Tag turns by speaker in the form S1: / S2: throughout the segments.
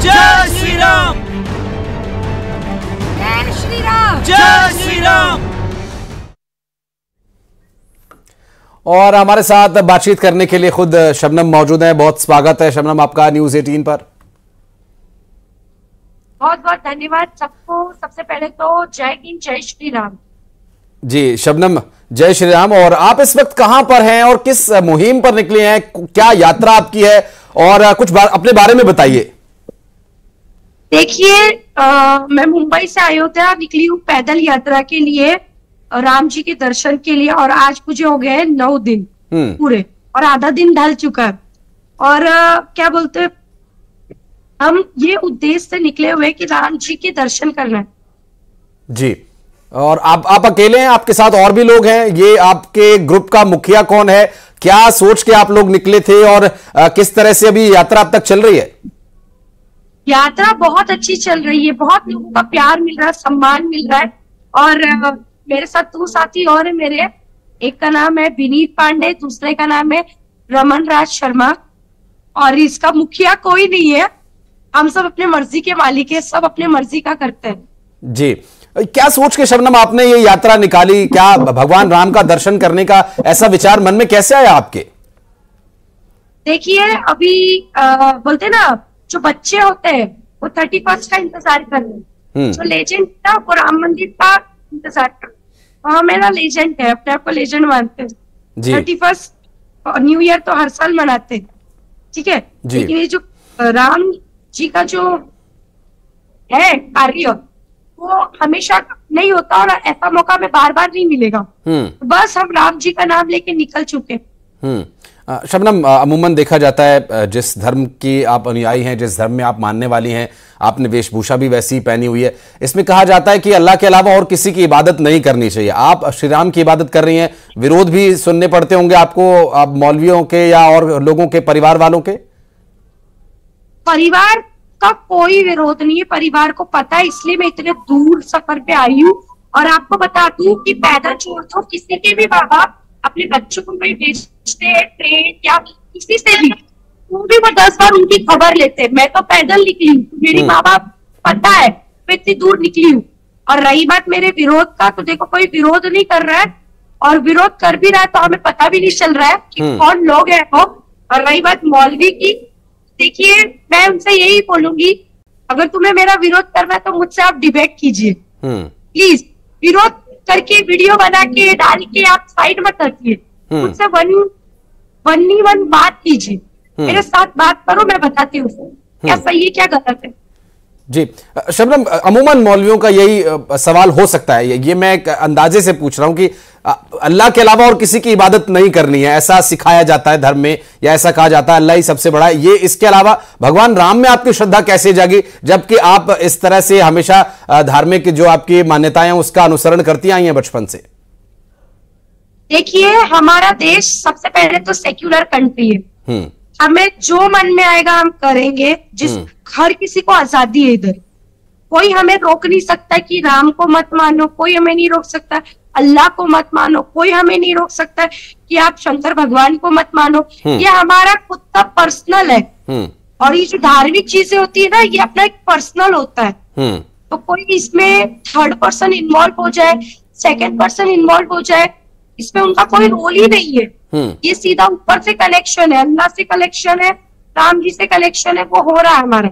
S1: जय श्री राम,
S2: जय श्री राम,
S1: जय श्री राम।
S3: और हमारे साथ बातचीत करने के लिए खुद शबनम मौजूद है। बहुत स्वागत है शबनम आपका न्यूज़ 18 पर।
S2: बहुत बहुत धन्यवाद सबको। सबसे पहले तो जय हिंद, जय श्री राम।
S3: जी शबनम, जय श्री राम। और आप इस वक्त कहां पर हैं और किस मुहिम पर निकले हैं? क्या यात्रा आपकी है और कुछ अपने बारे में बताइए।
S2: देखिए, मैं मुंबई से अयोध्या निकली हूँ पैदल यात्रा के लिए, राम जी के दर्शन के लिए। और आज मुझे हो गए 9 दिन पूरे, और आधा दिन ढल चुका है। और क्या बोलते हैं, हम ये उद्देश्य से निकले हुए कि राम जी के दर्शन करना है।
S3: जी, और आप अकेले हैं, आपके साथ और भी लोग हैं? ये आपके ग्रुप का मुखिया कौन है? क्या सोच के आप लोग निकले थे और किस तरह से अभी यात्रा अब तक चल रही है?
S2: यात्रा बहुत अच्छी चल रही है, बहुत लोगों का प्यार मिल रहा है, सम्मान मिल रहा है। और मेरे साथ 2 साथी और है मेरे। एक का नाम है विनीत पांडे, दूसरे का नाम है रमन राज शर्मा। और इसका मुखिया कोई नहीं है, हम सब अपने मर्जी के मालिक है, सब अपने मर्जी का करते हैं।
S3: जी, क्या सोच के शबनम आपने ये यात्रा निकाली? क्या भगवान राम का दर्शन करने का ऐसा विचार मन में कैसे आया आपके?
S2: देखिए, अभी बोलते ना, जो बच्चे होते हैं वो 31 का इंतजार कर रहे हैं, जो लेजेंड था वो राम मंदिर का इंतजार कर रहे हैं। मेरा लेजेंड है, अपने आप को लेजेंड मानते हैं। 31 न्यू ईयर तो हर साल मनाते हैं, ठीक है, लेकिन ये जो राम जी का जो है कार्य, वो हमेशा नहीं होता और ऐसा मौका में बार बार नहीं मिलेगा। बस हम राम जी का नाम लेके निकल चुके।
S3: शबनम, अमूमन देखा जाता है जिस धर्म की आप अनुयायी हैं, जिस धर्म में आप मानने वाली हैं, आपने वेशभूषा भी वैसी पहनी हुई है, इसमें कहा जाता है कि अल्लाह के अलावा और किसी की इबादत नहीं करनी चाहिए। आप श्री राम की इबादत कर रही हैं, विरोध भी सुनने पड़ते होंगे आपको, आप मौलवियों के या और लोगों के, परिवार वालों के?
S2: परिवार का कोई विरोध नहीं है, परिवार को पता है, इसलिए मैं इतने दूर सफर पे आई हूँ। और आपको बता दूं कि पैदल छोड़ दो, किसी के भी माँ बाप अपने बच्चों को कहीं भेजते हैं, ट्रेन या किसी से भी, वो भी वो 10 बार उनकी खबर लेते हैं। मैं तो पैदल निकली हूँ, मेरी माँ बाप पता है मैं इतनी दूर निकली हूँ। और रही बात मेरे विरोध का, तो देखो कोई विरोध नहीं कर रहा है, और विरोध कर भी रहा है तो हमें पता भी नहीं चल रहा है कि कौन लोग है वो। और रही बात मौलवी की, देखिए मैं उनसे यही बोलूंगी, अगर तुम्हें मेरा विरोध करना है तो मुझसे आप डिबेट कीजिए प्लीज। विरोध करके वीडियो बना के डाल के आप साइड मत रखिए, मुझसे वन बात कीजिए, मेरे साथ बात करो, मैं बताती हूँ क्या सही है क्या गलत है।
S3: जी शबनम, अमूमन मौलवियों का यही सवाल हो सकता है, ये मैं एक अंदाजे से पूछ रहा हूं कि अल्लाह के अलावा और किसी की इबादत नहीं करनी है, ऐसा सिखाया जाता है धर्म में, या ऐसा कहा जाता है अल्लाह ही सबसे बड़ा है। ये इसके अलावा भगवान राम में आपकी श्रद्धा कैसे जागी, जबकि आप इस तरह से हमेशा धार्मिक जो आपकी मान्यताएं हैं उसका अनुसरण करती आई हैं बचपन से?
S2: देखिए, हमारा देश सबसे पहले तो सेक्युलर कंट्री है, हमें जो मन में आएगा हम करेंगे। हर किसी को आजादी है, इधर कोई हमें रोक नहीं सकता कि राम को मत मानो, कोई हमें नहीं रोक सकता अल्लाह को मत मानो, कोई हमें नहीं रोक सकता कि आप शंकर भगवान को मत मानो। ये हमारा खुद का पर्सनल है। और ये जो धार्मिक चीजें होती है ना, ये अपना एक पर्सनल होता है। तो कोई इसमें थर्ड पर्सन इन्वॉल्व हो जाए, सेकंड पर्सन इन्वॉल्व हो जाए, इसमें उनका कोई रोल ही नहीं है। ये सीधा ऊपर से कनेक्शन है, अल्लाह से कनेक्शन है, राम जी से कनेक्शन है, वो हो रहा है हमारा।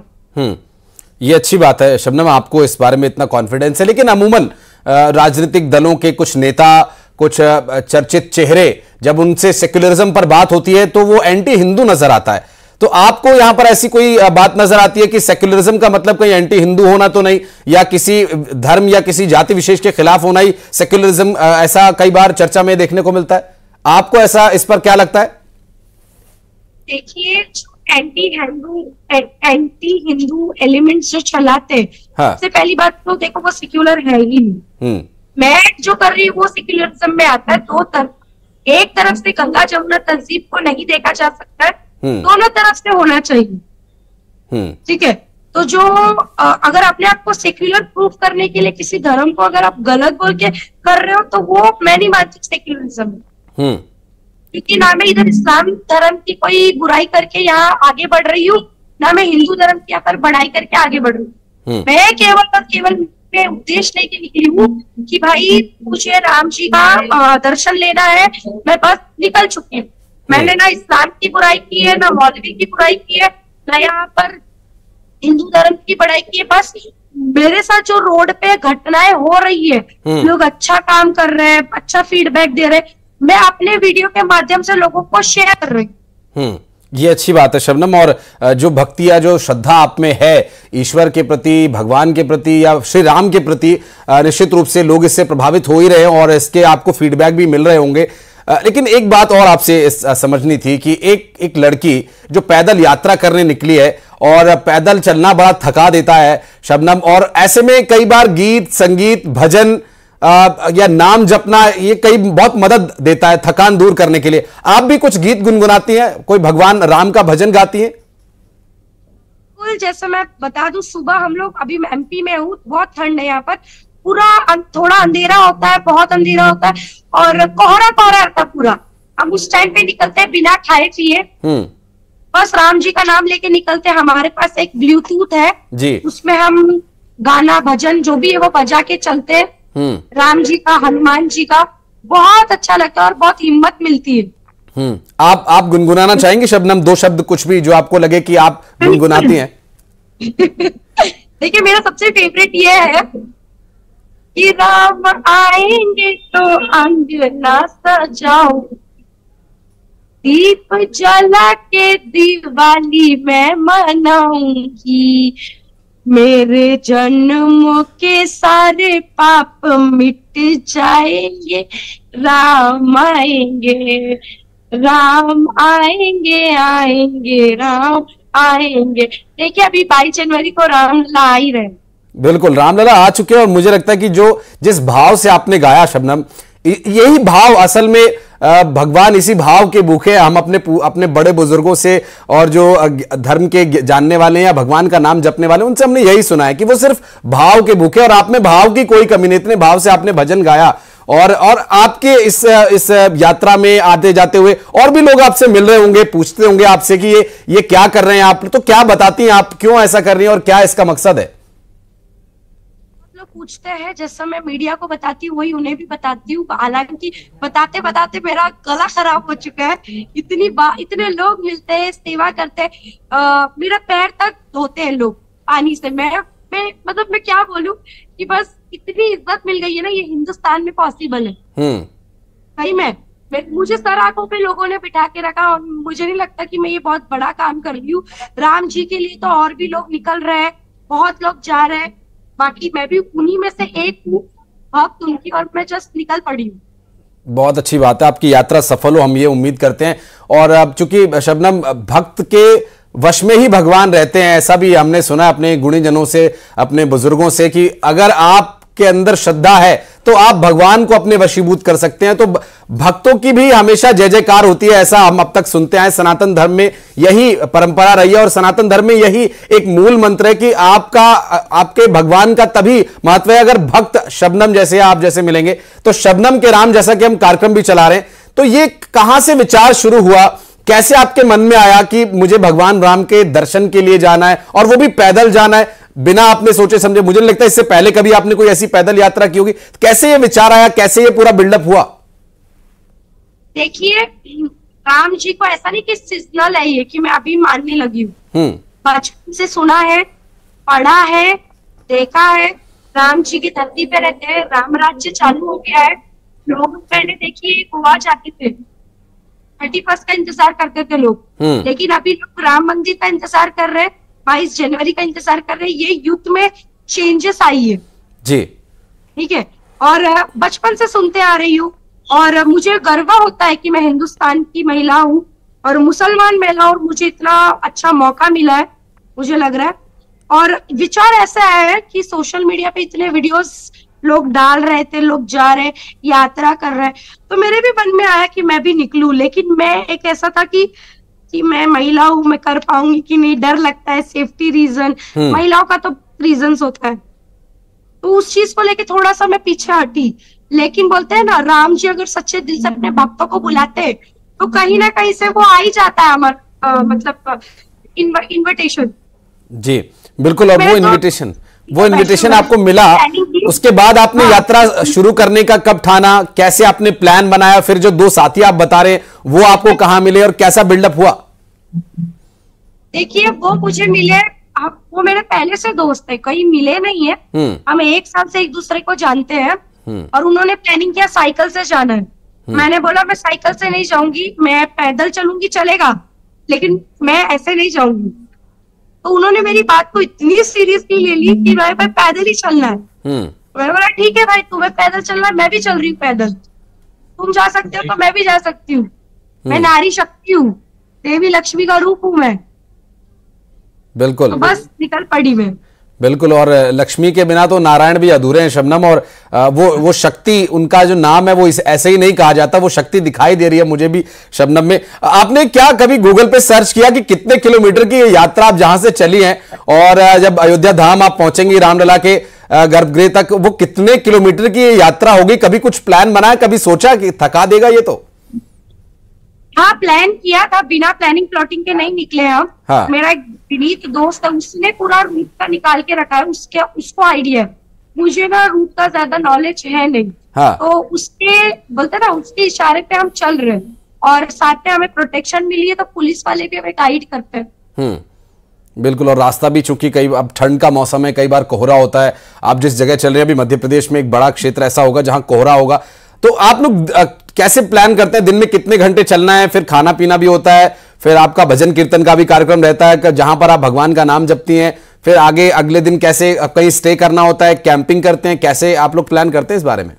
S3: ये अच्छी बात है शबनम, आपको इस बारे में इतना कॉन्फिडेंस है। लेकिन अमूमन राजनीतिक दलों के कुछ नेता, कुछ चर्चित चेहरे, जब उनसे सेक्युलरिज्म पर बात होती है तो वो एंटी हिंदू नजर आता है। तो आपको यहां पर ऐसी कोई बात नजर आती है कि सेक्युलरिज्म का मतलब कहीं एंटी हिंदू होना तो नहीं, या किसी धर्म या किसी जाति विशेष के खिलाफ होना ही सेक्युलरिज्म, ऐसा कई बार चर्चा में देखने को मिलता है। आपको ऐसा, इस पर क्या लगता है?
S2: देखिए, एंटी हिंदू एलिमेंट्स जो चलाते हैं, सबसे पहली बात तो देखो वो सेक्युलर है ही नहीं। मैं जो कर रही हूँ वो सेक्युलरिज्म में आता है। दो तरफ, एक तरफ से गंगा जमुना तहजीब को नहीं देखा जा सकता है, दोनों तरफ से होना चाहिए, ठीक है। तो जो अगर अपने आप को सेक्युलर प्रूफ करने के लिए किसी धर्म को अगर आप गलत बोल के कर रहे हो, तो वो मैं नहीं मानती सेक्युलरिज्म। क्योंकि ना मैं इधर इस्लाम धर्म की कोई बुराई करके यहाँ आगे बढ़ रही हूँ, ना मैं हिंदू धर्म के पर बढ़ाई करके आगे बढ़ू। मैं केवल और केवल मैं उद्देश्य लेके निकली हूँ कि भाई मुझे राम जी का दर्शन लेना है। मैं बस निकल चुकी हूँ। मैंने ना इस्लाम की बुराई की है, ना मौलवी की बुराई की है, ना यहाँ पर हिंदू धर्म की बुराई की है। बस मेरे साथ जो रोड पे घटनाएं हो रही है, लोग अच्छा काम कर रहे हैं, अच्छा फीडबैक दे रहे हैं, मैं अपने वीडियो के माध्यम से लोगों को शेयर कर रही हूँ।
S3: ये अच्छी बात है शबनम। और जो भक्ति या जो श्रद्धा आप में है ईश्वर के प्रति, भगवान के प्रति या श्री राम के प्रति, निश्चित रूप से लोग इससे प्रभावित हो ही रहे हैं और इसके आपको फीडबैक भी मिल रहे होंगे। लेकिन एक बात और आपसे समझनी थी कि एक लड़की जो पैदल यात्रा करने निकली है और पैदल चलना बड़ा थका देता है शबनम, और ऐसे में कई बार गीत संगीत भजन या नाम जपना ये कई बहुत मदद देता है थकान दूर करने के लिए। आप भी कुछ गीत गुनगुनाती हैं, कोई भगवान राम का भजन गाती हैं?
S2: जैसे मैं बता दूं, सुबह हम लोग, अभी मैं एमपी में हूँ, बहुत ठंड है यहाँ पर, पूरा थोड़ा अंधेरा होता है, बहुत अंधेरा होता है और कोहरा कोहरा रहता है पूरा। हम उस टाइम पे निकलते हैं बिना खाए पिए, बस राम जी का नाम लेके निकलते हैं। हमारे पास एक ब्लूटूथ है जी, उसमें हम गाना भजन जो भी है वो बजा के चलते हैं, राम जी का, हनुमान जी का। बहुत अच्छा लगता है और बहुत हिम्मत मिलती है।
S3: आप गुनगुनाना चाहेंगे शबनम, दो शब्द कुछ भी जो आपको लगे कि आप गुनगुनाती हैं?
S2: देखिए मेरा सबसे फेवरेट ये है कि राम आएंगे तो अंगना सजाओ, दीप जला के दिवाली मैं मनाऊंगी, मेरे जन्म के सारे पाप मिट जाएंगे, राम आएंगे, राम आएंगे, आएंगे राम आएंगे। देखिए अभी 22 जनवरी को रामलला आ ही रहे।
S3: बिल्कुल, रामलला आ चुके हैं और मुझे लगता है कि जिस भाव से आपने गाया शबनम, यही भाव असल में भगवान इसी भाव के भूखे। हम अपने बड़े बुजुर्गों से और जो धर्म के जानने वाले हैं या भगवान का नाम जपने वाले, उनसे हमने यही सुना है कि वो सिर्फ भाव के भूखे, और आप में भाव की कोई कमी नहीं। इतने भाव से आपने भजन गाया और आपके इस यात्रा में आते जाते हुए और भी लोग आपसे मिल रहे होंगे, पूछते होंगे आपसे कि ये क्या कर रहे हैं आप, तो क्या बताती हैं आप, क्यों ऐसा कर रही हैं और क्या इसका मकसद है?
S2: पूछते हैं, जैसा मैं मीडिया को बताती हूँ वही उन्हें भी बताती हूँ। हालांकि बताते बताते मेरा गला खराब हो चुका है। इतने लोग मिलते हैं, सेवा करते हैं, मेरा पैर तक धोते हैं लोग पानी से। मैं क्या बोलूं कि बस इतनी इज्जत मिल गई है ना, ये हिंदुस्तान में पॉसिबल है। सही में मुझे सर आंखों पे लोगों ने बिठा के रखा और मुझे नहीं लगता कि मैं ये बहुत बड़ा काम कर रही हूँ। राम जी के लिए तो और भी लोग निकल रहे हैं, बहुत लोग जा रहे हैं, बाकी मैं भी उन्हीं में से एक हूँ भक्त उनकी, और मैं जस्ट निकल पड़ी हूँ।
S3: बहुत अच्छी बात है, आपकी यात्रा सफल हो, हम ये उम्मीद करते हैं। और अब चूंकि शबनम भक्त के वश में ही भगवान रहते हैं, ऐसा भी हमने सुना अपने गुणीजनों से, अपने बुजुर्गों से, कि अगर आप के अंदर श्रद्धा है तो आप भगवान को अपने वशीभूत कर सकते हैं। तो भक्तों की भी हमेशा जय जयकार होती है, ऐसा हम अब तक सुनते आए। सनातन धर्म में यही परंपरा रही है और सनातन धर्म में यही एक मूल मंत्र है कि आपके भगवान का तभी महत्व है अगर भक्त शबनम जैसे आप जैसे मिलेंगे। तो शबनम के राम जैसा कि हम कार्यक्रम भी चला रहे हैं, तो ये कहां से विचार शुरू हुआ, कैसे आपके मन में आया कि मुझे भगवान राम के दर्शन के लिए जाना है और वो भी पैदल जाना है, बिना आपने सोचे समझे? मुझे नहीं लगता इससे पहले कभी आपने कोई ऐसी पैदल यात्रा की होगी। कैसे ये विचार आया, कैसे ये पूरा बिल्डअप हुआ?
S2: देखिए राम जी को ऐसा नहीं कि सीजनल है ये कि मैं अभी मानने लगी हूँ। बचपन से सुना है, पढ़ा है, देखा है। राम जी की धरती पे रहते हैं, राम राज्य चालू हो गया है। लोग पहले देखिए गोवा जाते थे, 31 का इंतजार करते थे लोग, लेकिन अभी लोग राम मंदिर का इंतजार कर रहे हैं, 22 जनवरी का इंतजार कर रहे हैं। ये युद्ध में चेंजेस आई है
S3: जी,
S2: ठीक है। और बचपन से सुनते आ रही हूँ और मुझे गर्व होता है कि मैं हिंदुस्तान की महिला हूँ और मुसलमान महिला, और मुझे इतना अच्छा मौका मिला है, मुझे लग रहा है। और विचार ऐसा है कि सोशल मीडिया पे इतने वीडियोस लोग डाल रहे थे, लोग जा रहे, यात्रा कर रहे, तो मेरे भी मन में आया कि मैं भी निकलूं। लेकिन मैं एक ऐसा था कि मैं महिला हूँ, मैं कर पाऊंगी कि नहीं, डर लगता है, सेफ्टी रीजन, महिलाओं का तो रीजंस होता है, तो उस चीज को लेके थोड़ा सा मैं पीछे हटी। लेकिन बोलते हैं ना, राम जी अगर सच्चे दिल से अपने भक्तों को बुलाते तो कहीं ना कहीं से वो आ ही जाता है। मतलब इन्विटेशन।
S3: जी बिल्कुल। और वो इनविटेशन आपको मिला, उसके बाद आपने यात्रा शुरू करने का कब ठाना, कैसे आपने प्लान बनाया, फिर जो 2 साथी आप बता रहे वो आपको कहां मिले और कैसा बिल्डअप हुआ?
S2: देखिए वो मुझे मिले, वो मेरे पहले से दोस्त है, कहीं मिले नहीं है, हम 1 साल से एक दूसरे को जानते हैं। और उन्होंने प्लानिंग किया साइकिल से जाना है। मैंने बोला मैं साइकिल से नहीं जाऊंगी, मैं पैदल चलूंगी चलेगा, लेकिन मैं ऐसे नहीं जाऊंगी। तो उन्होंने मेरी बात को इतनी सीरियसली ले ली कि भाई पैदल ही चलना है। मैंने बोला ठीक है भाई, तुम्हें पैदल चलना है, मैं भी चल रही हूँ पैदल, तुम जा सकते हो तो मैं भी जा सकती हूँ। मैं नारी शक्ति हूँ, देवी लक्ष्मी का रूप हूँ मैं।
S3: बिल्कुल।
S2: तो बस निकल पड़ी मैं।
S3: बिल्कुल। और लक्ष्मी के बिना तो नारायण भी अधूरे हैं शबनम। और वो शक्ति, उनका जो नाम है वो ऐसे ही नहीं कहा जाता, वो शक्ति दिखाई दे रही है मुझे भी शबनम में। आपने क्या कभी गूगल पे सर्च किया कि कितने किलोमीटर की यात्रा आप जहां से चली हैं, और जब अयोध्या धाम आप पहुंचेंगी रामलला के गर्भगृह तक, वो कितने किलोमीटर की यात्रा होगी? कभी कुछ प्लान बनाया, कभी सोचा कि थका देगा ये? तो
S2: हाँ प्लान किया था, बिना प्लानिंग प्लॉटिंग के नहीं निकले हम।
S3: हाँ।
S2: मेरा एक विनीत दोस्त है, उसने पूरा रूट का निकाल के रखा है, उसको आइडिया है। मुझे ना रूट का ज्यादा नॉलेज है नहीं।
S3: हाँ।
S2: तो उसके बोलते ना, उसके इशारे पे हम चल रहे हैं, और साथ में हमें प्रोटेक्शन मिली है, तो पुलिस वाले भी हमें गाइड करते हैं।
S3: बिल्कुल। और रास्ता भी चूंकि कई, अब ठंड का मौसम है, कई बार कोहरा होता है। आप जिस जगह चल रहे हैं अभी मध्य प्रदेश में एक बड़ा क्षेत्र ऐसा होगा जहां कोहरा होगा, तो आप लोग कैसे प्लान करते हैं? दिन में कितने घंटे चलना है? फिर खाना पीना भी होता है, फिर आपका भजन कीर्तन का भी कार्यक्रम रहता है जहां पर आप भगवान का नाम जपती हैं, फिर आगे अगले दिन कैसे कहीं स्टे करना होता है, कैंपिंग करते हैं, कैसे आप लोग प्लान करते हैं इस बारे में?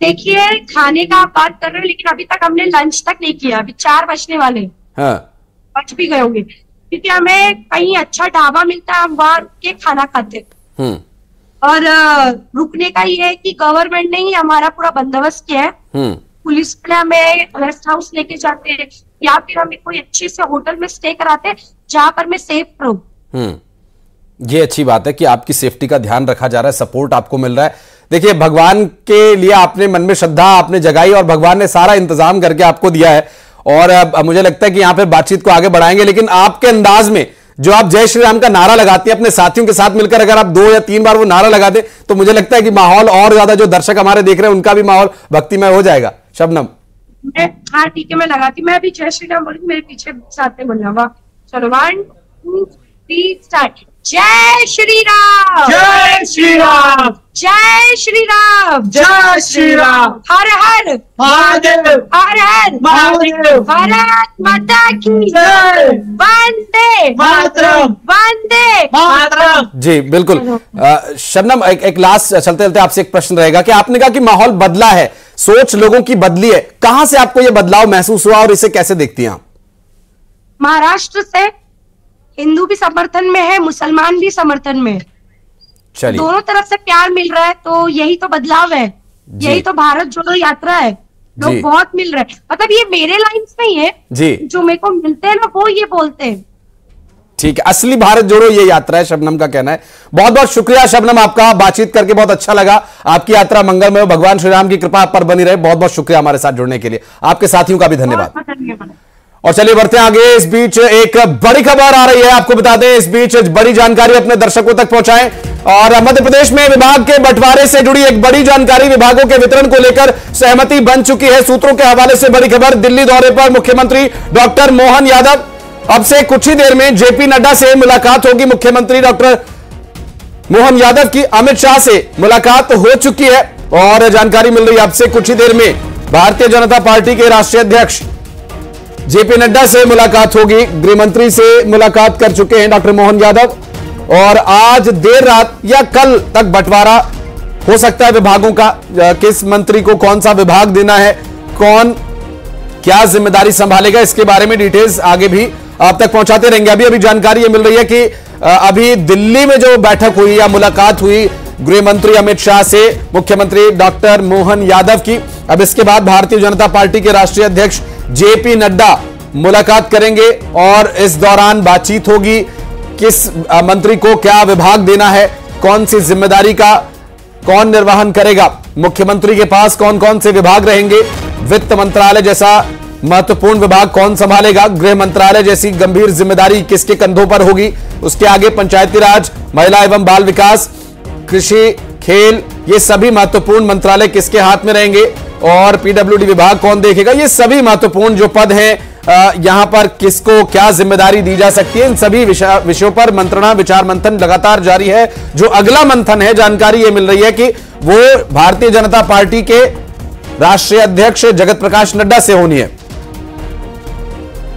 S2: देखिए खाने का आप बात कर रहे हो, लेकिन अभी तक हमने लंच तक नहीं किया। अभी 4 बजने वाले,
S3: हाँ।
S2: बच भी गए होंगे, क्योंकि हमें कहीं अच्छा ढाबा मिलता है, हम वहां रुक के खाना खाते। और रुकने का ये है कि गवर्नमेंट ने ही हमारा पूरा बंदोबस्त किया है। पुलिस वाले हमें रेस्ट हाउस लेके जाते हैं, या फिर हमें कोई अच्छे से होटल में स्टे कराते हैं जहां पर मैं सेफ रहूं।
S3: ये अच्छी बात है कि आपकी सेफ्टी का ध्यान रखा जा रहा है, सपोर्ट आपको मिल रहा है। देखिए भगवान के लिए आपने मन में श्रद्धा आपने जगाई, और भगवान ने सारा इंतजाम करके आपको दिया है। और मुझे लगता है कि यहां पे बातचीत को आगे बढ़ाएंगे, लेकिन आपके अंदाज में जो आप जय श्री राम का नारा लगाते हैं अपने साथियों के साथ मिलकर, अगर आप 2 या 3 बार वो नारा लगा दें तो मुझे लगता है कि माहौल और ज्यादा, जो दर्शक हमारे देख रहे हैं उनका भी माहौल भक्तिमय हो जाएगा। शबनम?
S2: हाँ ठीक है, मैं लगाती। मैं अभी जय श्री राम बोलूंगी, मेरे पीछे साथ में बोलना। वाह, चलो 1 2 3 स्टार्ट। जय श्री राम,
S1: जय श्री राम,
S2: जय श्री राम,
S1: जय श्री राम,
S2: हर हर
S1: महादेव,
S2: हर हर
S1: महादेव,
S2: भारत माता की
S1: जय,
S2: वंदे
S1: मातरम,
S2: वंदे
S1: मातरम।
S3: जी बिल्कुल। शबनम, एक लास्ट चलते चलते आपसे एक प्रश्न रहेगा कि आपने कहा कि माहौल बदला है, सोच लोगों की बदली है, कहां से आपको यह बदलाव महसूस हुआ और इसे कैसे देखती हैं आप?
S2: महाराष्ट्र से। हिंदू भी समर्थन में है, मुसलमान भी समर्थन में है,
S3: चलिए
S2: दोनों तरफ से प्यार मिल रहा है, तो यही तो बदलाव है, यही तो भारत जोड़ो यात्रा है। लोग बहुत मिल रहे हैं, मतलब ये मेरे लाइन्स नहीं है
S3: जी,
S2: जो मेरे को मिलते हैं ना वो ये बोलते हैं।
S3: ठीक है, असली भारत जोड़ो ये यात्रा है, शबनम का कहना है। बहुत बहुत शुक्रिया शबनम, आपका बातचीत करके बहुत अच्छा लगा। आपकी यात्रा मंगलमय हो, भगवान श्री राम की कृपा आप पर बनी रहे। बहुत बहुत शुक्रिया हमारे साथ जुड़ने के लिए, आपके साथियों का भी धन्यवाद। और चलिए बढ़ते हैं आगे। इस बीच एक बड़ी खबर आ रही है, आपको बता दें, इस बीच बड़ी जानकारी अपने दर्शकों तक पहुंचाएं। और मध्य प्रदेश में विभाग के बंटवारे से जुड़ी एक बड़ी जानकारी, विभागों के वितरण को लेकर सहमति बन चुकी है। सूत्रों के हवाले से बड़ी खबर, दिल्ली दौरे पर मुख्यमंत्री डॉक्टर मोहन यादव, अब से कुछ ही देर में जेपी नड्डा से मुलाकात होगी। मुख्यमंत्री डॉक्टर मोहन यादव की अमित शाह से मुलाकात हो चुकी है, और जानकारी मिल रही है अब से कुछ ही देर में भारतीय जनता पार्टी के राष्ट्रीय अध्यक्ष जेपी नड्डा से मुलाकात होगी। गृह मंत्री से मुलाकात कर चुके हैं डॉक्टर मोहन यादव, और आज देर रात या कल तक बंटवारा हो सकता है विभागों का। किस मंत्री को कौन सा विभाग देना है, कौन क्या जिम्मेदारी संभालेगा, इसके बारे में डिटेल्स आगे भी आप तक पहुंचाते रहेंगे। अभी जानकारी ये मिल रही है कि अभी दिल्ली में जो बैठक हुई या मुलाकात हुई गृह मंत्री अमित शाह से मुख्यमंत्री डॉक्टर मोहन यादव की, अब इसके बाद भारतीय जनता पार्टी के राष्ट्रीय अध्यक्ष जेपी नड्डा मुलाकात करेंगे, और इस दौरान बातचीत होगी किस मंत्री को क्या विभाग देना है, कौन सी जिम्मेदारी का कौन निर्वहन करेगा, मुख्यमंत्री के पास कौन कौन से विभाग रहेंगे। वित्त मंत्रालय जैसा महत्वपूर्ण विभाग कौन संभालेगा, गृह मंत्रालय जैसी गंभीर जिम्मेदारी किसके कंधों पर होगी, उसके आगे पंचायती राज, महिला एवं बाल विकास, कृषि, खेल, ये सभी महत्वपूर्ण मंत्रालय किसके हाथ में रहेंगे और पीडब्ल्यूडी विभाग कौन देखेगा, ये सभी महत्वपूर्ण जो पद हैं यहां पर किसको क्या जिम्मेदारी दी जा सकती है, इन सभी विषयों पर मंत्रणा विचार मंथन लगातार जारी है। जो अगला मंथन है, जानकारी यह मिल रही है कि वो भारतीय जनता पार्टी के राष्ट्रीय अध्यक्ष जगत प्रकाश नड्डा से होनी है।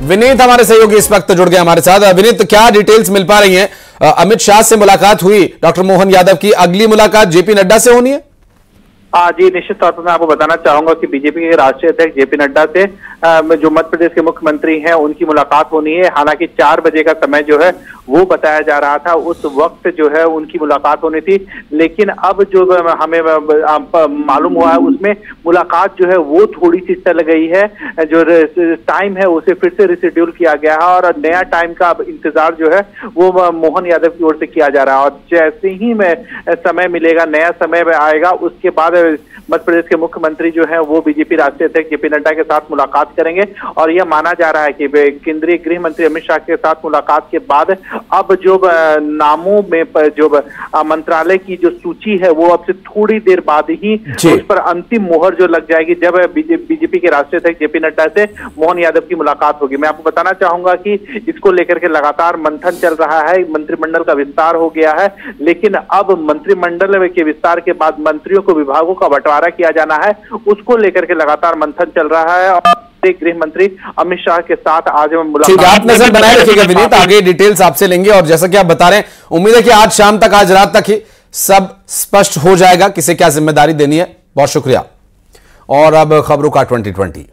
S3: विनीत हमारे सहयोगी इस वक्त जुड़ गए हमारे साथ। विनीत, क्या डिटेल्स मिल पा रही हैं? अमित शाह से मुलाकात हुई डॉक्टर मोहन यादव की, अगली मुलाकात जेपी नड्डा से होनी है?
S4: जी, निश्चित तौर पर मैं आपको बताना चाहूंगा कि बीजेपी के राष्ट्रीय अध्यक्ष जेपी नड्डा से जो मध्य प्रदेश के मुख्यमंत्री हैं उनकी मुलाकात होनी है। हालांकि 4 बजे का समय जो है वो बताया जा रहा था, उस वक्त जो है उनकी मुलाकात होनी थी, लेकिन अब जो हमें मालूम हुआ है उसमें मुलाकात जो है वो थोड़ी सी टल गई है। जो टाइम है उसे फिर से रिशेड्यूल किया गया है और नया टाइम का अब इंतजार जो है वो मोहन यादव की ओर से किया जा रहा है और जैसे ही में समय मिलेगा, नया समय आएगा, उसके बाद मध्य प्रदेश के मुख्यमंत्री जो है वो बीजेपी राष्ट्रीय अध्यक्ष जेपी नड्डा के साथ मुलाकात करेंगे और यह माना जा रहा है कि केंद्रीय गृह मंत्री अमित शाह के साथ मुलाकात के बाद अब जो नामों में जो मंत्रालय की जो सूची है वो अब से थोड़ी देर बाद ही उस पर अंतिम मोहर जो लग जाएगी जब बीजेपी के राष्ट्रीय अध्यक्ष जेपी नड्डा से मोहन यादव की मुलाकात होगी। मैं आपको बताना चाहूंगा कि इसको लेकर के लगातार मंथन चल रहा है, मंत्रिमंडल का विस्तार हो गया है, लेकिन अब मंत्रिमंडल के विस्तार के बाद मंत्रियों को विभागों का बंटवारा किया जाना है, उसको लेकर के लगातार मंथन चल रहा है और गृह मंत्री अमित शाह के साथ आज मुलाकात।
S3: आप नजर बनाए रखिएगा विनीत, आगे डिटेल्स आपसे लेंगे और जैसा कि आप बता रहे हैं, उम्मीद है कि आज शाम तक, आज रात तक ही सब स्पष्ट हो जाएगा किसे क्या जिम्मेदारी देनी है। बहुत शुक्रिया। और अब खबरों का 2020।